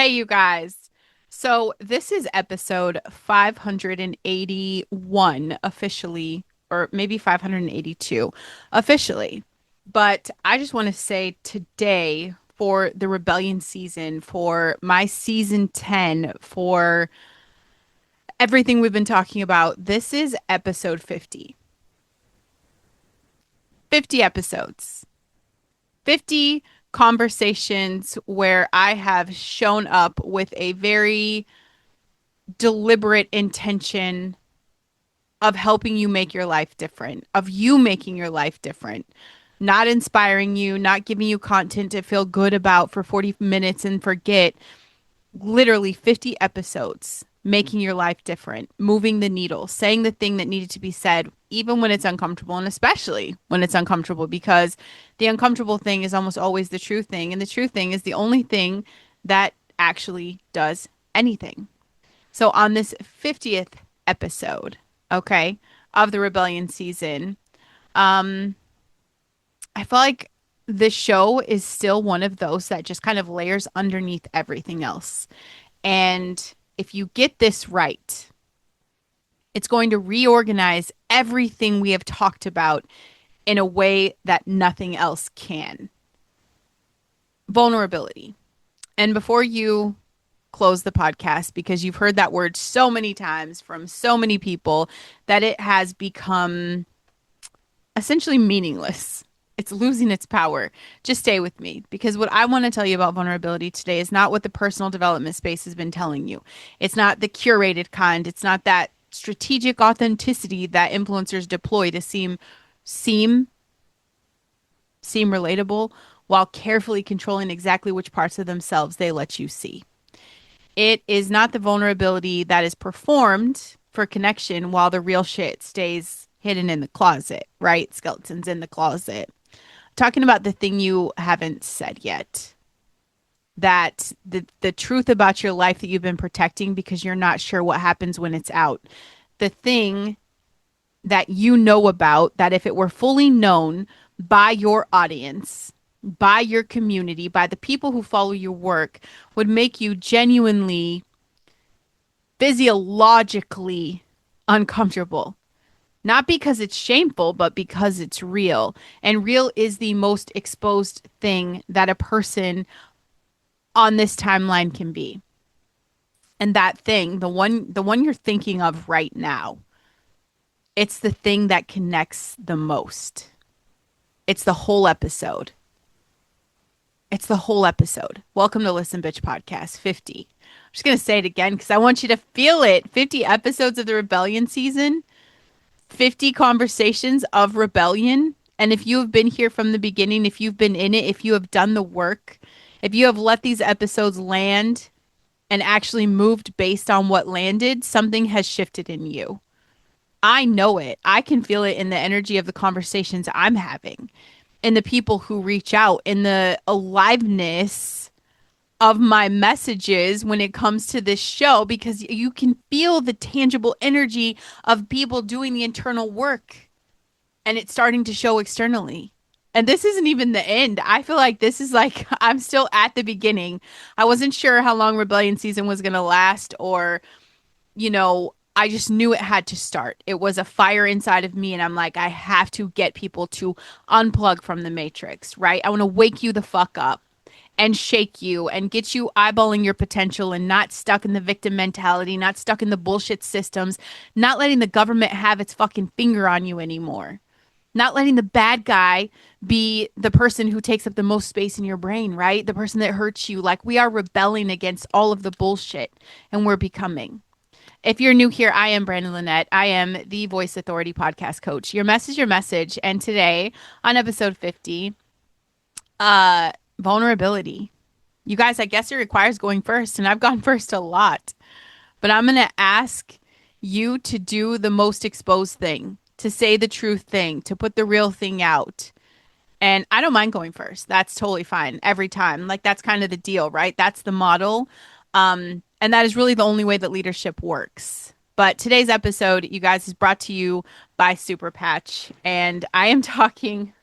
Hey, you guys. So, this is episode 581 officially, or maybe 582 officially. But I just want to say today for the Rebellion season, for my season 10, for everything we've been talking about, this is episode 50. 50 episodes. 50 conversations where I have shown up with a very deliberate intention of helping you make your life different, of you making your life different, not inspiring you, not giving you content to feel good about for 40 minutes and forget. Literally 50 episodes making your life different, moving the needle, saying the thing that needed to be said, even when it's uncomfortable, and especially when it's uncomfortable, because the uncomfortable thing is almost always the true thing. And the true thing is the only thing that actually does anything. So on this 50th episode, okay, of the Rebellion season, um, I feel like this show is still one of those that just kind of layers underneath everything else. And if you get this right, it's going to reorganize everything we have talked about in a way that nothing else can. Vulnerability. And before you close the podcast, because you've heard that word so many times from so many people that it has become essentially meaningless. It's losing its power. Just stay with me because what I want to tell you about vulnerability today is not what the personal development space has been telling you. It's not the curated kind. It's not that strategic authenticity that influencers deploy to seem seem relatable while carefully controlling exactly which parts of themselves they let you see. It is not the vulnerability that is performed for connection while the real shit stays hidden in the closet, right? Skeletons in the closet. Talking about the thing you haven't said yet. That the truth about your life that you've been protecting because you're not sure what happens when it's out. The thing that you know about that if it were fully known by your audience, by your community, by the people who follow your work, would make you genuinely physiologically uncomfortable. Not because it's shameful, but because it's real. And real is the most exposed thing that a person on this timeline can be. And that thing, the one you're thinking of right now, it's the thing that connects the most. It's the whole episode. It's the whole episode. Welcome to Listen Bitch Podcast 50. I'm just going to say it again because I want you to feel it. 50 episodes of the Rebellion season, 50 conversations of rebellion. And if you have been here from the beginning, if you've been in it, if you have done the work, if you have let these episodes land and actually moved based on what landed, something has shifted in you. I know it. I can feel it in the energy of the conversations I'm having, in the people who reach out, in the aliveness of my messages when it comes to this show, because you can feel the tangible energy of people doing the internal work and it's starting to show externally. And this isn't even the end. I feel like this is like I'm still at the beginning. I wasn't sure how long Rebellion season was going to last, or, I just knew it had to start. It was a fire inside of me. And I'm like, I have to get people to unplug from the matrix, right? I want to wake you the fuck up and shake you and get you eyeballing your potential and not stuck in the victim mentality, not stuck in the bullshit systems, not letting the government have its fucking finger on you anymore. Not letting the bad guy be the person who takes up the most space in your brain, right? The person that hurts you. Like, we are rebelling against all of the bullshit and we're becoming. If you're new here, I am Brandon Lynette. I am the Voice Authority podcast coach. Your message, your message. And today on episode 50, vulnerability. You guys, I guess it requires going first, and I've gone first a lot. But I'm going to ask you to do the most exposed thing, to say the truth thing, to put the real thing out. And I don't mind going first. That's totally fine every time. Like, that's kind of the deal, right? That's the model. And that is really the only way that leadership works. But today's episode, you guys, is brought to you by Super Patch. And I am talking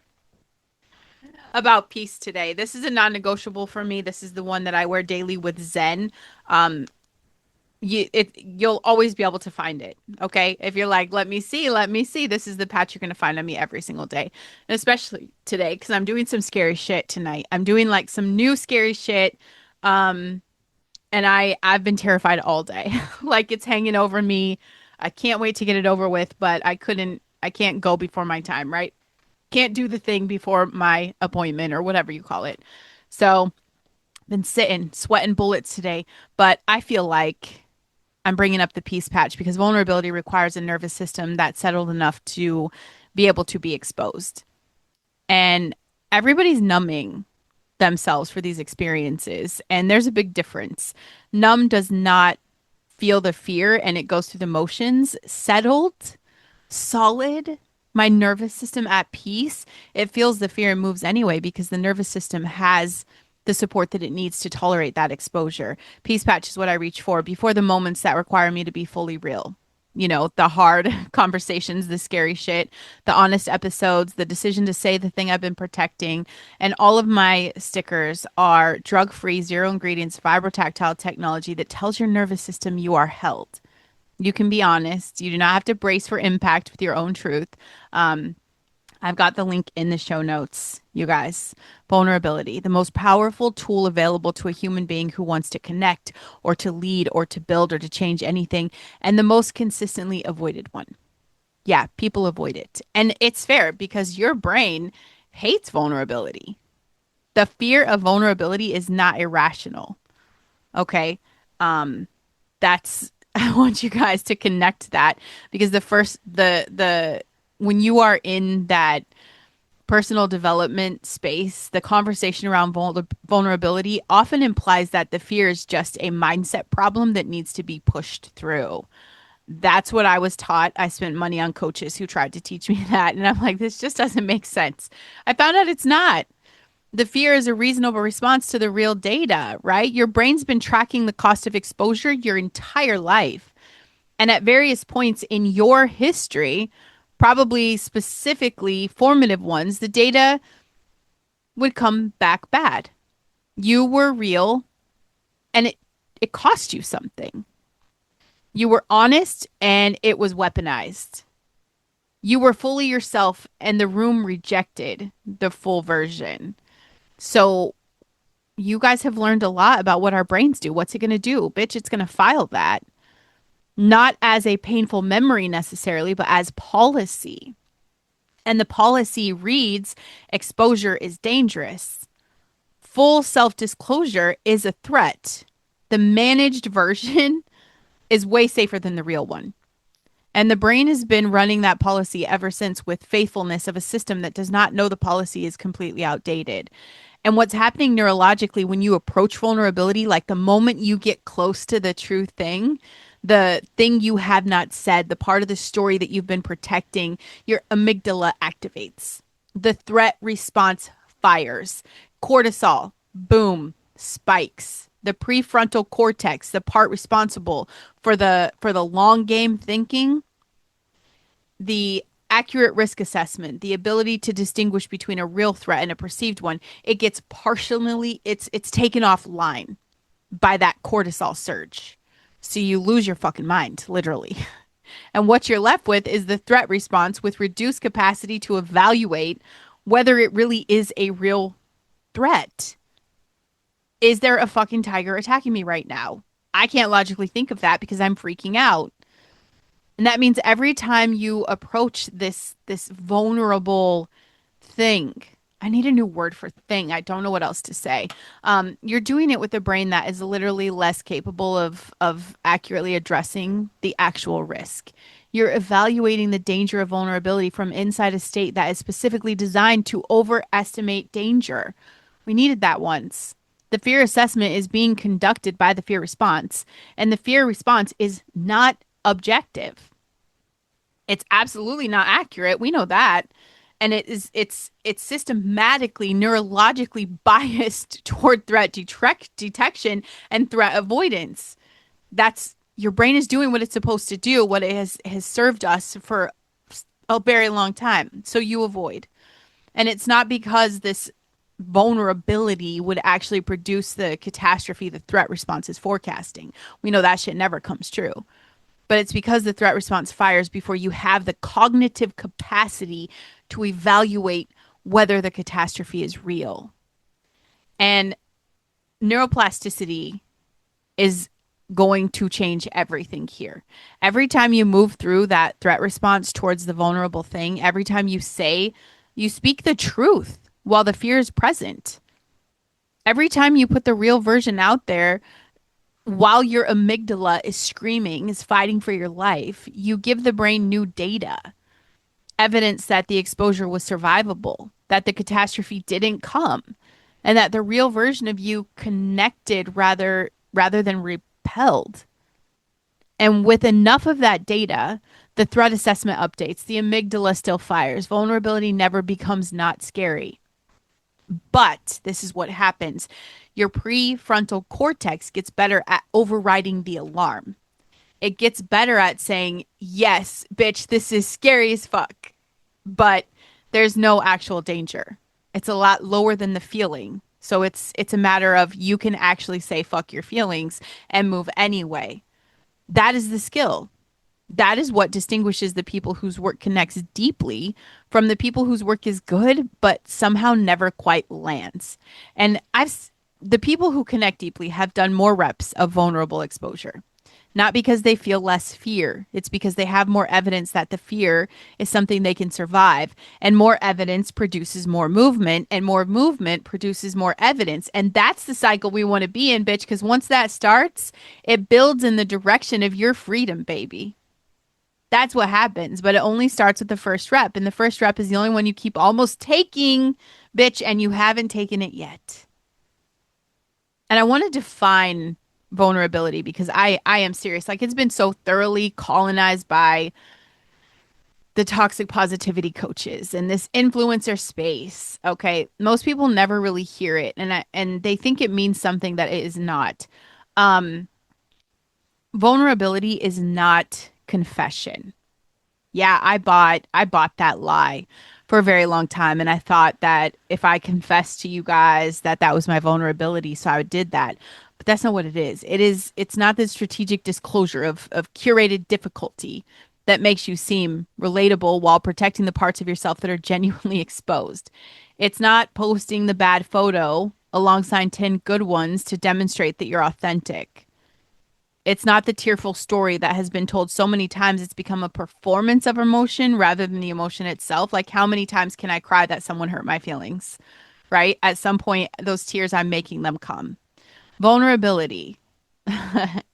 about peace today. This is a non-negotiable for me. This is the one that I wear daily with Zen. Um, you'll always be able to find it. Okay. If you're like, let me see, this is the patch you're going to find on me every single day. And especially today, because I'm doing some scary shit tonight. I'm doing like some new scary shit. Um, and I've been terrified all day. Like it's hanging over me. I can't wait to get it over with, but I can't go before my time, right? Can't do the thing before my appointment or whatever you call it. So, been sitting, sweating bullets today, but I feel like I'm bringing up the peace patch because vulnerability requires a nervous system that's settled enough to be able to be exposed. And everybody's numbing themselves for these experiences. And there's a big difference. Numb does not feel the fear and it goes through the motions. Settled, solid, my nervous system at peace, it feels the fear and moves anyway because the nervous system has the support that it needs to tolerate that exposure. Peace patch is what I reach for before the moments that require me to be fully real. You know, the hard conversations, the scary shit, the honest episodes, the decision to say the thing I've been protecting. And all of my stickers are drug free, zero ingredients, vibrotactile technology that tells your nervous system you are held. You can be honest. You do not have to brace for impact with your own truth. Um, I've got the link in the show notes, you guys. Vulnerability, the most powerful tool available to a human being who wants to connect or to lead or to build or to change anything, and the most consistently avoided one. Yeah, people avoid it. And it's fair because your brain hates vulnerability. The fear of vulnerability is not irrational. Okay. Um, that's I want you guys to connect that because the when you are in that personal development space, the conversation around vulnerability often implies that the fear is just a mindset problem that needs to be pushed through. That's what I was taught. I spent money on coaches who tried to teach me that. And I'm like, this just doesn't make sense. I found out it's not. The fear is a reasonable response to the real data, right? Your brain's been tracking the cost of exposure your entire life. And at various points in your history, probably specifically formative ones, the data would come back bad. You were real and it cost you something. You were honest and it was weaponized. You were fully yourself and the room rejected the full version. So you guys have learned a lot about what our brains do. What's it going to do? Bitch, it's going to file that. Not as a painful memory necessarily, but as policy. And the policy reads exposure is dangerous. Full self disclosure is a threat. The managed version is way safer than the real one. And the brain has been running that policy ever since with faithfulness of a system that does not know the policy is completely outdated. And what's happening neurologically when you approach vulnerability, like the moment you get close to the true thing, the thing you have not said, the part of the story that you've been protecting, your amygdala activates. The threat response fires. Cortisol, boom, spikes. The prefrontal cortex, the part responsible for the long game thinking, the accurate risk assessment, the ability to distinguish between a real threat and a perceived one, it gets partially it's taken offline by that cortisol surge. So you lose your fucking mind, literally. And what you're left with is the threat response with reduced capacity to evaluate whether it really is a real threat. Is there a fucking tiger attacking me right now? I can't logically think of that because I'm freaking out. And that means every time you approach this vulnerable thing, I need a new word for thing. I don't know what else to say. You're doing it with a brain that is literally less capable of accurately addressing the actual risk. You're evaluating the danger of vulnerability from inside a state that is specifically designed to overestimate danger. We needed that once. The fear assessment is being conducted by the fear response, and the fear response is not objective. It's absolutely not accurate. We know that. And it's systematically neurologically biased toward threat detection and threat avoidance. That's your brain is doing what it's supposed to do, what it has served us for a very long time. So you avoid. And it's not because this vulnerability would actually produce the catastrophe the threat response is forecasting. We know that shit never comes true. But it's because the threat response fires before you have the cognitive capacity to evaluate whether the catastrophe is real. And neuroplasticity is going to change everything here. Every time you move through that threat response towards the vulnerable thing, every time you speak the truth while the fear is present. Every time you put the real version out there while your amygdala is screaming, is fighting for your life, you give the brain new data, evidence that the exposure was survivable, that the catastrophe didn't come, and that the real version of you connected rather than repelled. And with enough of that data, the threat assessment updates, the amygdala still fires, vulnerability never becomes not scary. But this is what happens. Your prefrontal cortex gets better at overriding the alarm. It gets better at saying, yes, bitch, this is scary as fuck, but there's no actual danger. It's a lot lower than the feeling. So it's a matter of you can actually say fuck your feelings and move anyway. That is the skill. That is what distinguishes the people whose work connects deeply from the people whose work is good but somehow never quite lands. And the people who connect deeply have done more reps of vulnerable exposure. Not because they feel less fear. It's because they have more evidence that the fear is something they can survive. And more evidence produces more movement, and more movement produces more evidence. And that's the cycle we want to be in, bitch, because once that starts, it builds in the direction of your freedom, baby. That's what happens, but it only starts with the first rep. And the first rep is the only one you keep almost taking, bitch, and you haven't taken it yet. And I want to define vulnerability because I am serious. Like it's been so thoroughly colonized by the toxic positivity coaches and this influencer space. Okay. Most people never really hear it and they think it means something that it is not. Um, Vulnerability is not confession. Yeah, I bought that lie for a very long time and I thought that if I confessed to you guys that that was my vulnerability, so I did that. But that's not what it is. It's not the strategic disclosure of curated difficulty that makes you seem relatable while protecting the parts of yourself that are genuinely exposed. It's not posting the bad photo alongside 10 good ones to demonstrate that you're authentic. It's not the tearful story that has been told so many times it's become a performance of emotion rather than the emotion itself. Like, how many times can I cry that someone hurt my feelings? Right? At some point, those tears, I'm making them come. Vulnerability.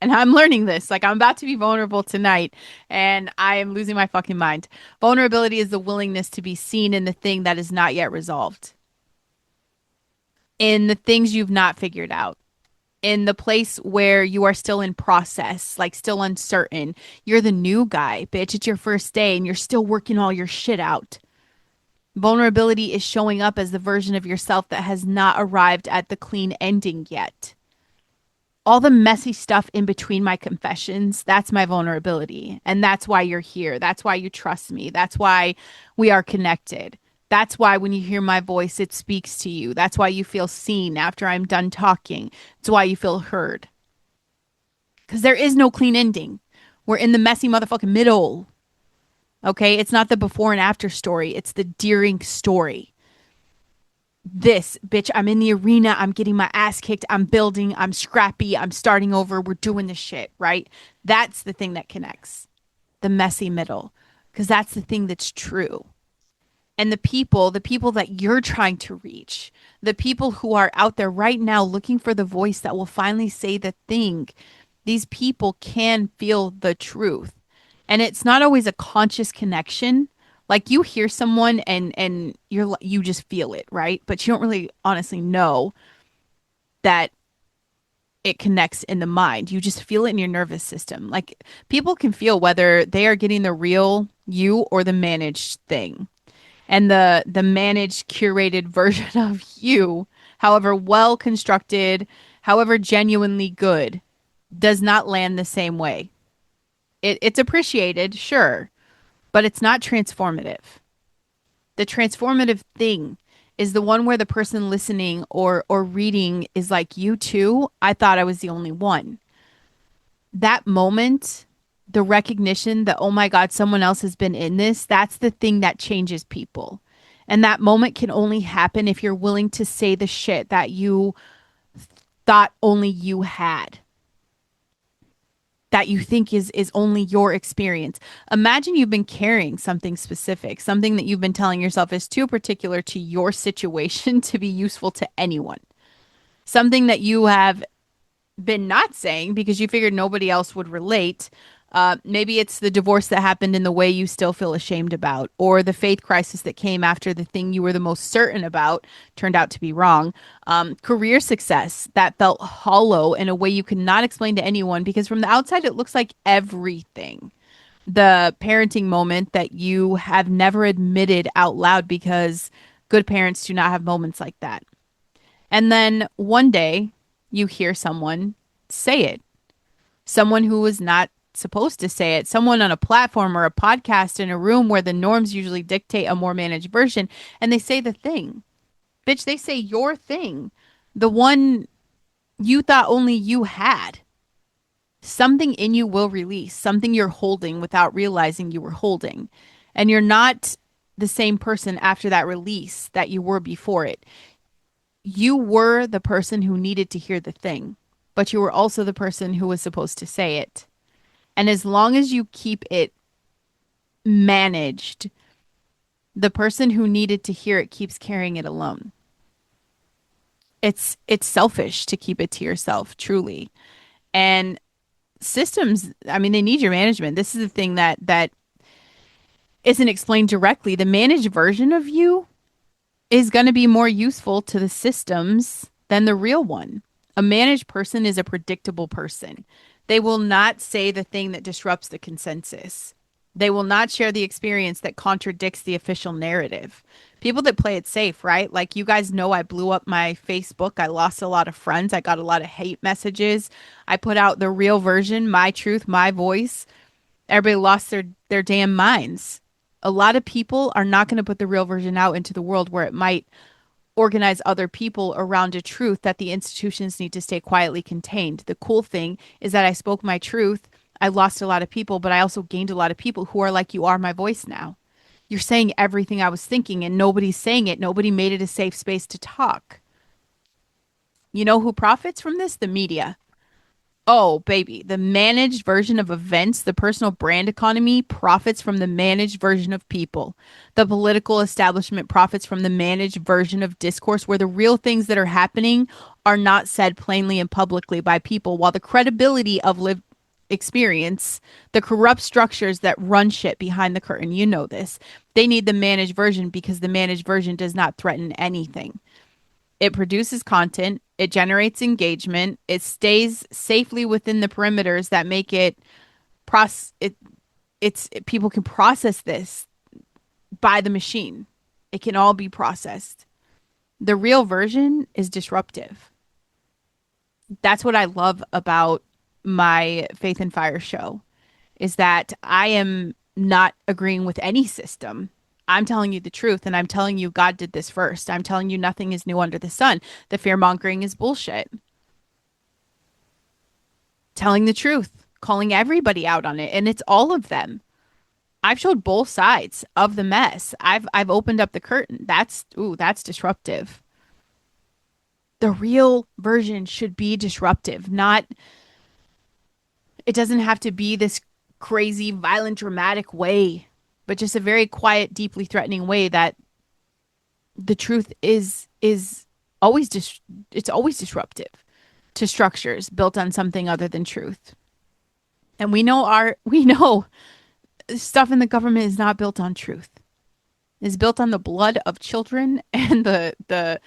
And I'm learning this. Like, I'm about to be vulnerable tonight and I am losing my fucking mind. Vulnerability is the willingness to be seen in the thing that is not yet resolved, in the things you've not figured out, in the place where you are still in process, like still uncertain. You're the new guy, bitch. It's your first day and you're still working all your shit out. Vulnerability is showing up as the version of yourself that has not arrived at the clean ending yet. All the messy stuff in between my confessions, that's my vulnerability. And that's why you're here. That's why you trust me. That's why we are connected. That's why when you hear my voice, it speaks to you. That's why you feel seen after I'm done talking. It's why you feel heard. Because there is no clean ending. We're in the messy motherfucking middle. Okay? It's not the before and after story, it's the during story. This, bitch, I'm in the arena. I'm getting my ass kicked. I'm building. I'm scrappy. I'm starting over. We're doing this shit, right? That's the thing that connects the messy middle. Because that's the thing that's true. And the people that you're trying to reach, the people who are out there right now looking for the voice that will finally say the thing, these people can feel the truth. And it's not always a conscious connection. Like you hear someone and you just feel it, right? But you don't really honestly know that it connects in the mind. You just feel it in your nervous system. Like people can feel whether they are getting the real you or the managed thing. And the managed curated version of you, however well constructed, however genuinely good, does not land the same way. It's appreciated, sure, but it's not transformative. The transformative thing is the one where the person listening or reading is like, you too? I thought I was the only one. That moment, the recognition that, oh my God, someone else has been in this, that's the thing that changes people. And that moment can only happen if you're willing to say the shit that you thought only you had, that you think is only your experience. Imagine you've been carrying something specific, something that you've been telling yourself is too particular to your situation to be useful to anyone. Something that you have been not saying because you figured nobody else would relate. Maybe it's the divorce that happened in the way you still feel ashamed about, or the faith crisis that came after the thing you were the most certain about turned out to be wrong. Career success that felt hollow in a way you could not explain to anyone because from the outside it looks like everything. The parenting moment that you have never admitted out loud because good parents do not have moments like that. And then one day you hear someone say it, someone who was not supposed to say it, someone on a platform or a podcast in a room where the norms usually dictate a more managed version, and they say the thing. Bitch, they say your thing, the one you thought only you had. Something in you will release, something you're holding without realizing you were holding. And you're not the same person after that release that you were before it. You were the person who needed to hear the thing, but you were also the person who was supposed to say it. And as long as you keep it managed, the person who needed to hear it keeps carrying it alone. It's selfish to keep it to yourself, truly. And systems, I mean, they need your management. This is the thing that isn't explained directly. The managed version of you is going to be more useful to the systems than the real one. A managed person is a predictable person. They will not say the thing that disrupts the consensus. They will not share the experience that contradicts the official narrative. People that play it safe, right? Like you guys know, I blew up my Facebook. I lost a lot of friends. I got a lot of hate messages. I put out the real version, my truth, my voice. Everybody lost their damn minds. A lot of people are not going to put the real version out into the world where it might organize other people around a truth that the institutions need to stay quietly contained. The cool thing is that I spoke my truth. I lost a lot of people, but I also gained a lot of people who are like, you are my voice now. You're saying everything I was thinking, and nobody's saying it. Nobody made it a safe space to talk. You know who profits from this? The media. Oh, baby. The managed version of events, the personal brand economy profits from the managed version of people. The political establishment profits from the managed version of discourse where the real things that are happening are not said plainly and publicly by people, while the credibility of lived experience, the corrupt structures that run shit behind the curtain, you know this. They need the managed version because the managed version does not threaten anything. It produces content, it generates engagement, it stays safely within the perimeters that make it people can process this by the machine. It can all be processed. The real version is disruptive. That's what I love about my Faith and Fire show is that I am not agreeing with any system. I'm telling you the truth, and I'm telling you God did this first. I'm telling you nothing is new under the sun. The fear mongering is bullshit. Telling the truth, calling everybody out on it, and it's all of them. I've showed both sides of the mess. I've opened up the curtain. That's disruptive. The real version should be disruptive, not it doesn't have to be this crazy, violent, dramatic way, but just a very quiet, deeply threatening way that the truth is always it's always disruptive to structures built on something other than truth. And we know stuff in the government is not built on truth. It's built on the blood of children and the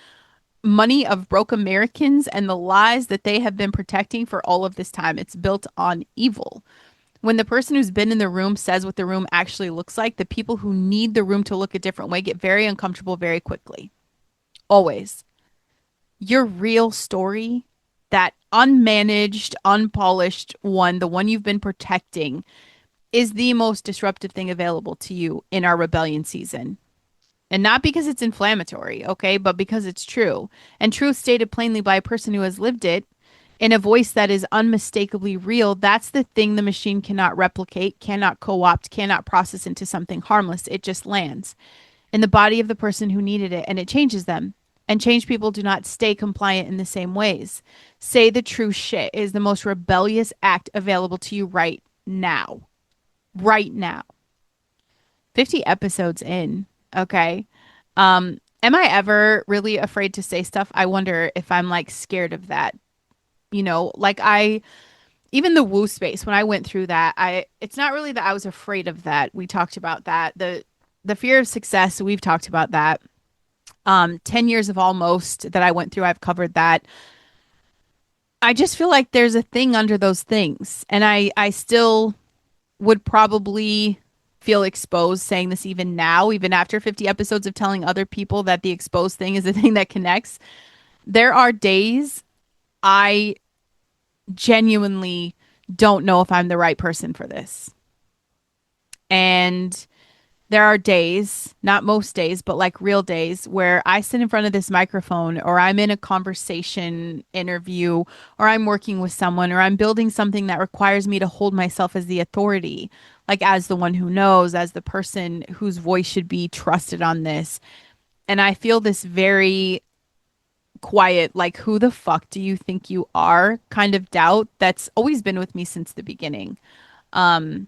money of broke Americans and the lies that they have been protecting for all of this time. It's built on evil. When the person who's been in the room says what the room actually looks like, the people who need the room to look a different way get very uncomfortable very quickly. Always. Your real story, that unmanaged, unpolished one, the one you've been protecting, is the most disruptive thing available to you in our rebellion season. And not because it's inflammatory, okay, but because it's true. And truth stated plainly by a person who has lived it in a voice that is unmistakably real, that's the thing the machine cannot replicate, cannot co opt, cannot process into something harmless. It just lands in the body of the person who needed it and it changes them. And change people do not stay compliant in the same ways. Say the true shit is the most rebellious act available to you right now. Right now. 50 episodes in. Okay. Am I ever really afraid to say stuff? I wonder if I'm like scared of that. Like even the woo space, when I went through that, it's not really that I was afraid of that. We talked about that. The fear of success, we've talked about that. 10 years of almost that I went through, I've covered that. I just feel like there's a thing under those things. And I still would probably feel exposed saying this even now, even after 50 episodes of telling other people that the exposed thing is the thing that connects. There are days I genuinely don't know if I'm the right person for this. And there are days, not most days, but like real days where I sit in front of this microphone or I'm in a conversation interview or I'm working with someone or I'm building something that requires me to hold myself as the authority, like as the one who knows, as the person whose voice should be trusted on this. And I feel this very quiet, like, who the fuck do you think you are kind of doubt that's always been with me since the beginning. And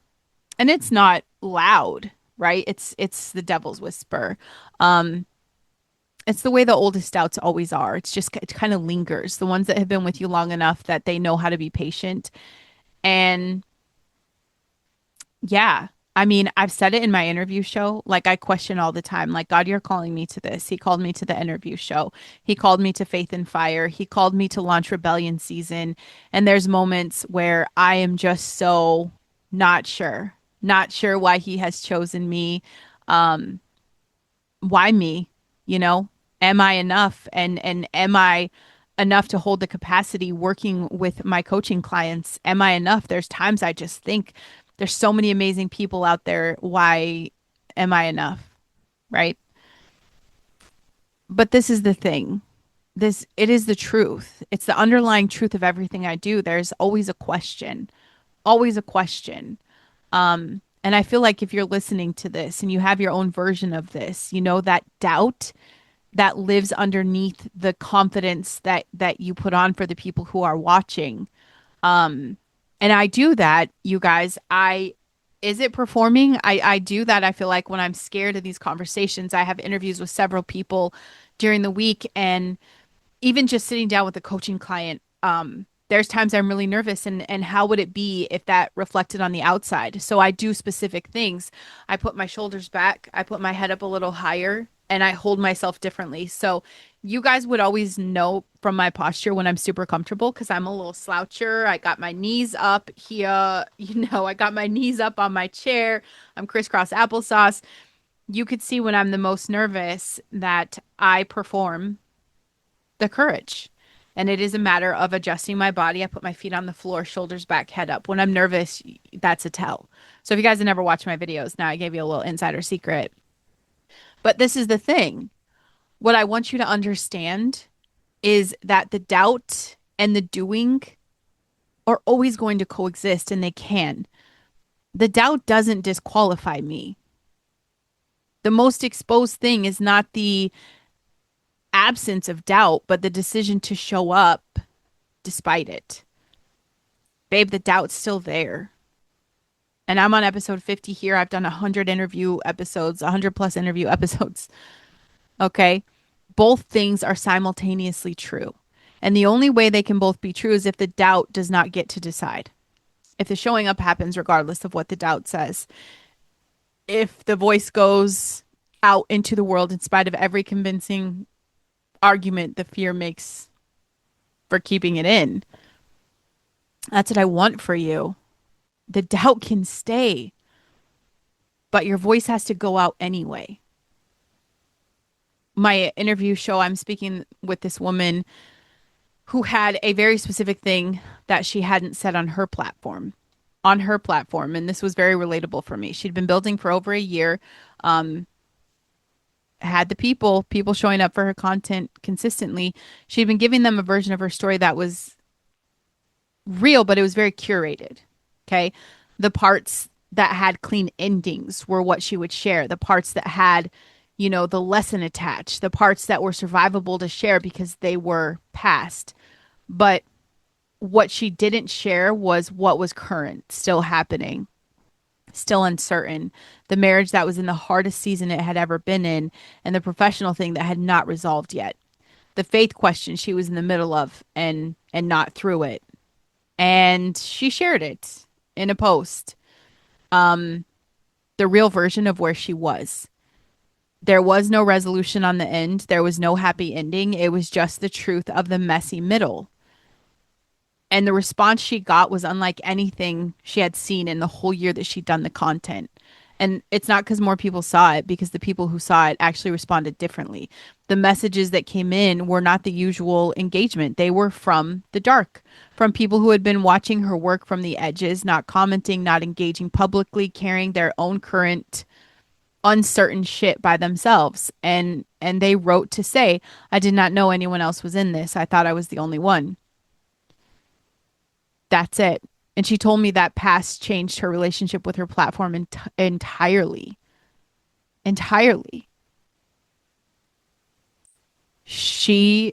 it's not loud, right? It's the devil's whisper. Um, it's the way the oldest doubts always are. It's just it kind of lingers. The ones that have been with you long enough that they know how to be patient. And yeah, I mean, I've said it in my interview show. Like I question all the time, like, God, you're calling me to this. He called me to the interview show. He called me to Faith and Fire. He called me to launch Rebellion season. And there's moments where I am just so not sure, not sure why he has chosen me. Um, why me? You know, am I enough? And am I enough to hold the capacity working with my coaching clients? Am I enough? There's times I just think there's so many amazing people out there. Why am I enough? Right? But this is the thing. This it is the truth. It's the underlying truth of everything I do. There's always a question. Always a question. And I feel like if you're listening to this and you have your own version of this, you know that doubt that lives underneath the confidence that you put on for the people who are watching. And I do that, you guys. I is it performing? I do that. I feel like when I'm scared of these conversations, I have interviews with several people during the week and even just sitting down with a coaching client, there's times I'm really nervous and how would it be if that reflected on the outside? So I do specific things. I put my shoulders back, I put my head up a little higher, and I hold myself differently. So you guys would always know from my posture when I'm super comfortable because I'm a little sloucher. I got my knees up here, I got my knees up on my chair. I'm crisscross applesauce. You could see when I'm the most nervous that I perform the courage. And it is a matter of adjusting my body. I put my feet on the floor, shoulders back, head up. When I'm nervous, that's a tell. So if you guys have never watched my videos, now I gave you a little insider secret. But this is the thing. What I want you to understand is that the doubt and the doing are always going to coexist and they can. The doubt doesn't disqualify me. The most exposed thing is not the absence of doubt, but the decision to show up despite it. Babe, the doubt's still there. And I'm on episode 50 here. I've done 100 interview episodes, 100 plus interview episodes. Okay. Both things are simultaneously true. And the only way they can both be true is if the doubt does not get to decide. If the showing up happens regardless of what the doubt says. If the voice goes out into the world in spite of every convincing argument the fear makes for keeping it in. That's what I want for you. The doubt can stay, but your voice has to go out anyway. My interview show, I'm speaking with this woman who had a very specific thing that she hadn't said on her platform. On her platform. And this was very relatable for me. She'd been building for over a year. had the people showing up for her content consistently. She'd been giving them a version of her story that was real, but it was very curated. Okay. The parts that had clean endings were what she would share. The parts that had, the lesson attached, the parts that were survivable to share because they were past. But what she didn't share was what was current, still happening, still uncertain. The marriage that was in the hardest season it had ever been in, and the professional thing that had not resolved yet. The faith question she was in the middle of and not through it. And she shared it in a post, the real version of where she was. There was no resolution on the end. There was no happy ending. It was just the truth of the messy middle. And the response she got was unlike anything she had seen in the whole year that she'd done the content. And it's not because more people saw it, because the people who saw it actually responded differently. The messages that came in were not the usual engagement. They were from the dark, from people who had been watching her work from the edges, not commenting, not engaging publicly, carrying their own current uncertain shit by themselves. And they wrote to say, I did not know anyone else was in this. I thought I was the only one. That's it. And she told me that past changed her relationship with her platform entirely. Entirely. She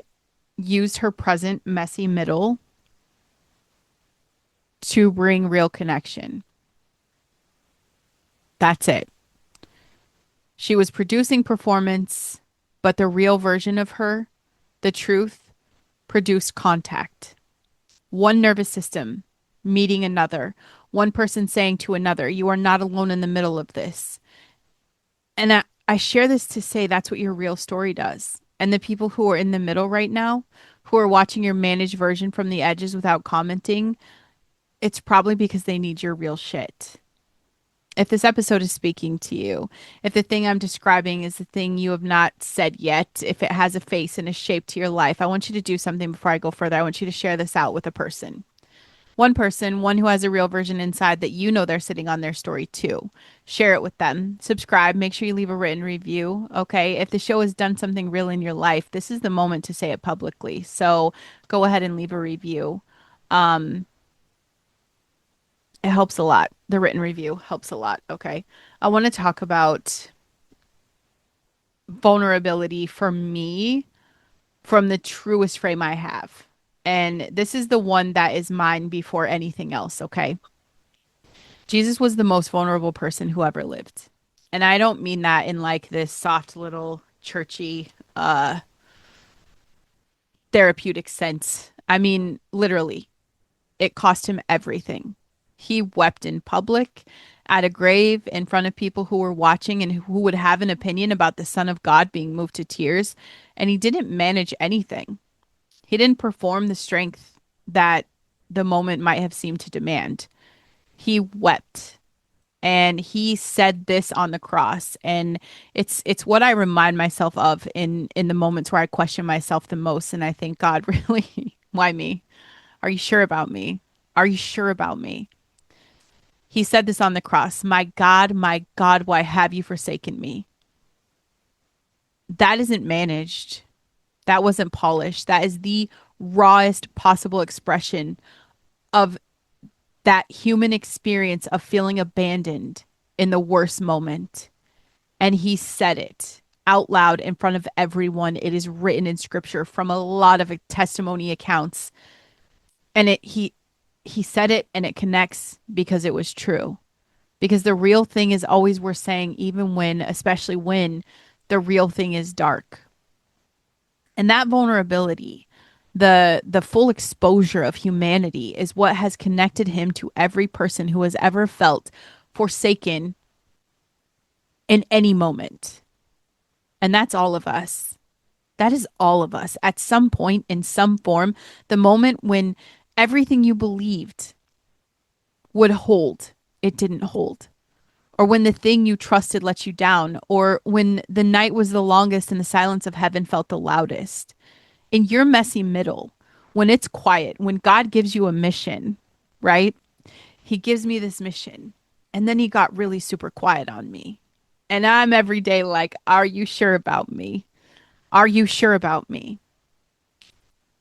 used her present messy middle to bring real connection. That's it. She was producing performance, but the real version of her, the truth, produced contact. One nervous system meeting another, one person saying to another, you are not alone in the middle of this. And I share this to say that's what your real story does. And the people who are in the middle right now, who are watching your managed version from the edges without commenting, it's probably because they need your real shit. If this episode is speaking to you, if the thing I'm describing is the thing you have not said yet, if it has a face and a shape to your life, I want you to do something before I go further. I want you to share this out with a person. One person, one who has a real version inside that they're sitting on their story too. Share it with them. Subscribe. Make sure you leave a written review. Okay. If the show has done something real in your life, this is the moment to say it publicly. So go ahead and leave a review. It helps a lot. The written review helps a lot. Okay. I want to talk about vulnerability for me from the truest frame I have. And this is the one that is mine before anything else. Okay. Jesus was the most vulnerable person who ever lived. And I don't mean that in like this soft little churchy therapeutic sense. I mean literally, it cost him everything. He wept in public, at a grave, in front of people who were watching and who would have an opinion about the Son of God being moved to tears. And he didn't manage anything. He didn't perform the strength that the moment might have seemed to demand. He wept, and he said this on the cross, and it's what I remind myself of in the moments where I question myself the most, and I think, God, really, why me? Are you sure about me? Are you sure about me? He said this on the cross, my God, why have you forsaken me? That isn't managed. That wasn't polished. That is the rawest possible expression of that human experience of feeling abandoned in the worst moment. And he said it out loud in front of everyone. It is written in scripture from a lot of testimony accounts. And he said it, and it connects because it was true. Because the real thing is always worth saying, even when, especially when the real thing is dark. And that vulnerability, the full exposure of humanity is what has connected him to every person who has ever felt forsaken in any moment. And that's all of us. That is all of us. At some point, in some form, the moment when everything you believed would hold, it didn't hold. Or when the thing you trusted let you down, or when the night was the longest and the silence of heaven felt the loudest. In your messy middle, when it's quiet, when God gives you a mission, right? He gives me this mission. And then he got really super quiet on me. And I'm every day like, are you sure about me? Are you sure about me?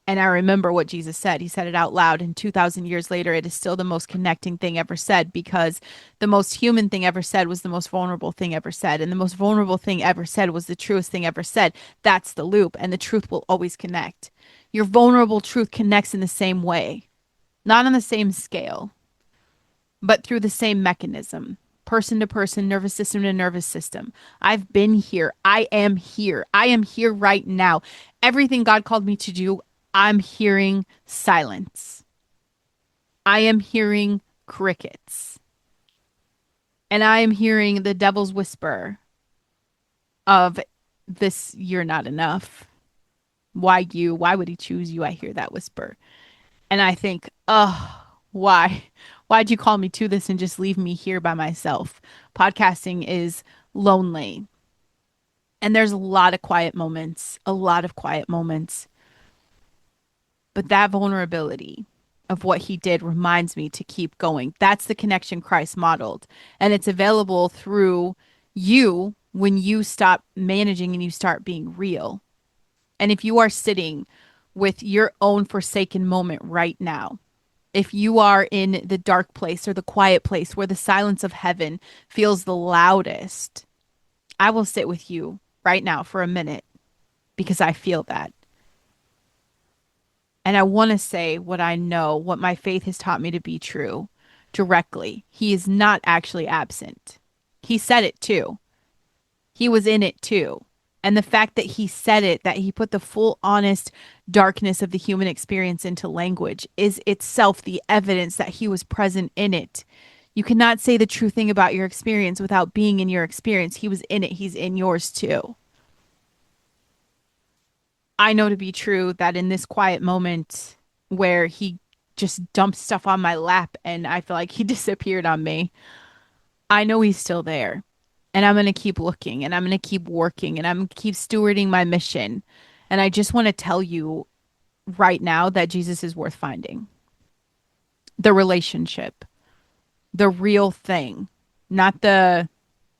And I remember what Jesus said. He said it out loud. And 2,000 years later, it is still the most connecting thing ever said because the most human thing ever said was the most vulnerable thing ever said. And the most vulnerable thing ever said was the truest thing ever said. That's the loop. And the truth will always connect. Your vulnerable truth connects in the same way, not on the same scale, but through the same mechanism. Person to person, nervous system to nervous system. I've been here. I am here. I am here right now. Everything God called me to do, I'm hearing silence. I am hearing crickets. And I am hearing the devil's whisper of this, you're not enough. Why you? Why would he choose you? I hear that whisper. And I think, oh, why? Why'd you call me to this and just leave me here by myself? Podcasting is lonely. And there's a lot of quiet moments, a lot of quiet moments. But that vulnerability of what he did reminds me to keep going. That's the connection Christ modeled. And it's available through you when you stop managing and you start being real. And if you are sitting with your own forsaken moment right now, if you are in the dark place or the quiet place where the silence of heaven feels the loudest, I will sit with you right now for a minute because I feel that. And I want to say what I know, what my faith has taught me to be true directly. He is not actually absent. He said it too. He was in it too. And the fact that he said it, that he put the full, honest darkness of the human experience into language, is itself the evidence that he was present in it. You cannot say the true thing about your experience without being in your experience. He was in it, he's in yours too. I know to be true that in this quiet moment where he just dumped stuff on my lap and I feel like he disappeared on me, I know he's still there. And I'm going to keep looking and I'm going to keep working and I'm going to keep stewarding my mission. And I just want to tell you right now that Jesus is worth finding. The relationship, the real thing, not the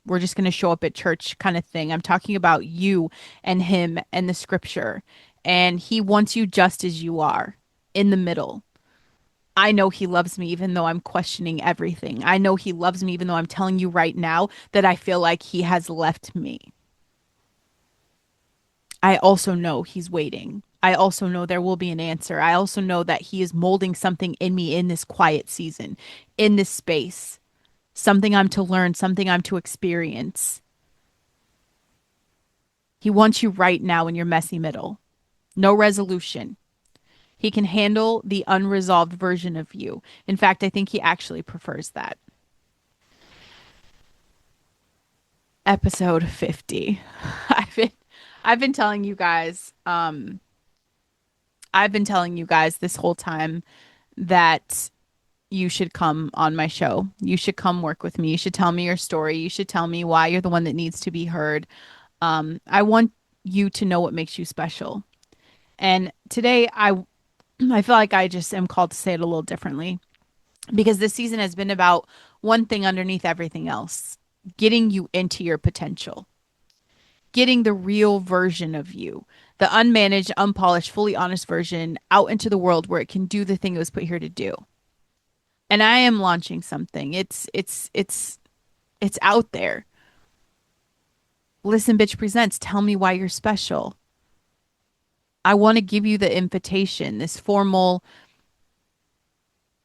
we're just going to show up at church kind of thing. I'm talking about you and him and the scripture. And he wants you just as you are in the middle. I know he loves me even though I'm questioning everything. I know he loves me even though I'm telling you right now that I feel like he has left me. I also know he's waiting. I also know there will be an answer. I also know that he is molding something in me in this quiet season, in this space, something I'm to learn, something I'm to experience. He wants you right now in your messy middle. No resolution. He can handle the unresolved version of you. In fact, I think he actually prefers that. Episode 50. I've been I've been telling you guys I've been telling you guys this whole time that you should come on my show. You should come work with me. You should tell me your story. You should tell me why you're the one that needs to be heard. I want you to know what makes you special. And today I feel like I just am called to say it a little differently because this season has been about one thing underneath everything else, getting you into your potential, getting the real version of you, the unmanaged, unpolished, fully honest version out into the world where it can do the thing it was put here to do. And I am launching something. It's out there. Listen Bitch presents Tell Me Why You're Special. I want to give you the invitation, this formal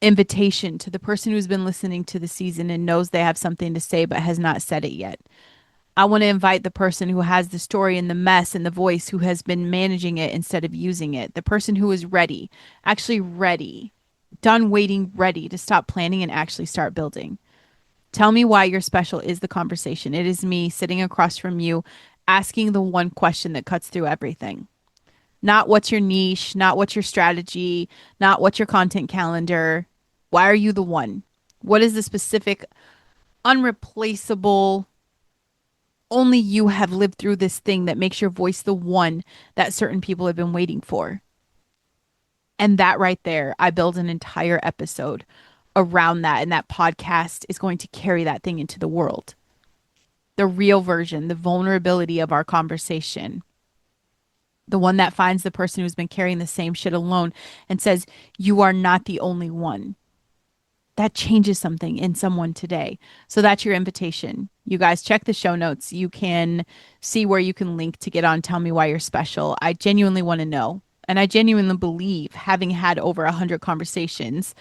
invitation to the person who's been listening to the season and knows they have something to say but has not said it yet. I want to invite the person who has the story and the mess and the voice who has been managing it instead of using it. The person who is ready, actually ready, done waiting, ready to stop planning and actually start building. Tell me why you're special is the conversation. It is me sitting across from you asking the one question that cuts through everything. Not what's your niche, not what's your strategy, not what's your content calendar. Why are you the one? What is the specific, unreplaceable, only you have lived through this thing that makes your voice the one that certain people have been waiting for? And that right there, I build an entire episode around that. And that podcast is going to carry that thing into the world. the real version, the vulnerability of our conversation, the one that finds the person who's been carrying the same shit alone and says, "You are not the only one." That changes something in someone today. So that's your invitation. You guys check the show notes. You can see where you can link to get on Tell Me Why You're Special. I genuinely want to know. And I genuinely believe, having had over 100 conversations,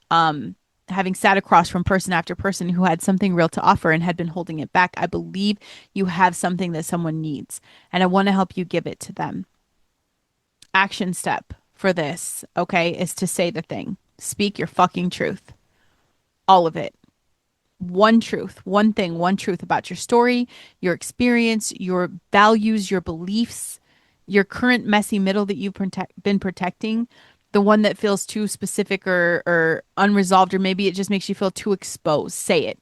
having sat across from person after person who had something real to offer and had been holding it back, I believe you have something that someone needs. And I want to help you give it to them. Action step for this, okay, is to say the thing. Speak your fucking truth. All of it. One truth, one thing, one truth about your story, your experience, your values, your beliefs, your current messy middle that you've been protecting, the one that feels too specific or unresolved, or maybe it just makes you feel too exposed. Say it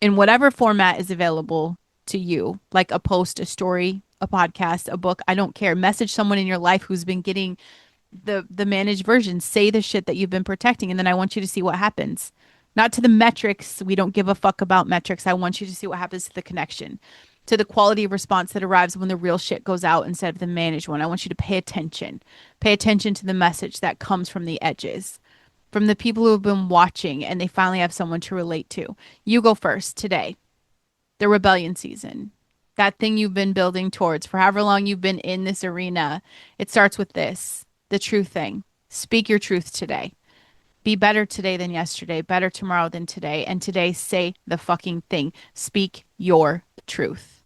in whatever format is available to you, like a post, a story, a podcast, a book. I don't care. Message someone in your life who's been getting the managed version. Say the shit that you've been protecting, and then I want you to see what happens. Not to the metrics. We don't give a fuck about metrics. I want you to see what happens to the connection, to the quality of response that arrives when the real shit goes out instead of the managed one. I want you to pay attention. Pay attention to the message that comes from the edges, from the people who have been watching and they finally have someone to relate to. You go first today. The rebellion season. That thing you've been building towards for however long you've been in this arena. It starts with this, the truth thing. Speak your truth today. Be better today than yesterday, better tomorrow than today. And today, say the fucking thing. Speak your truth.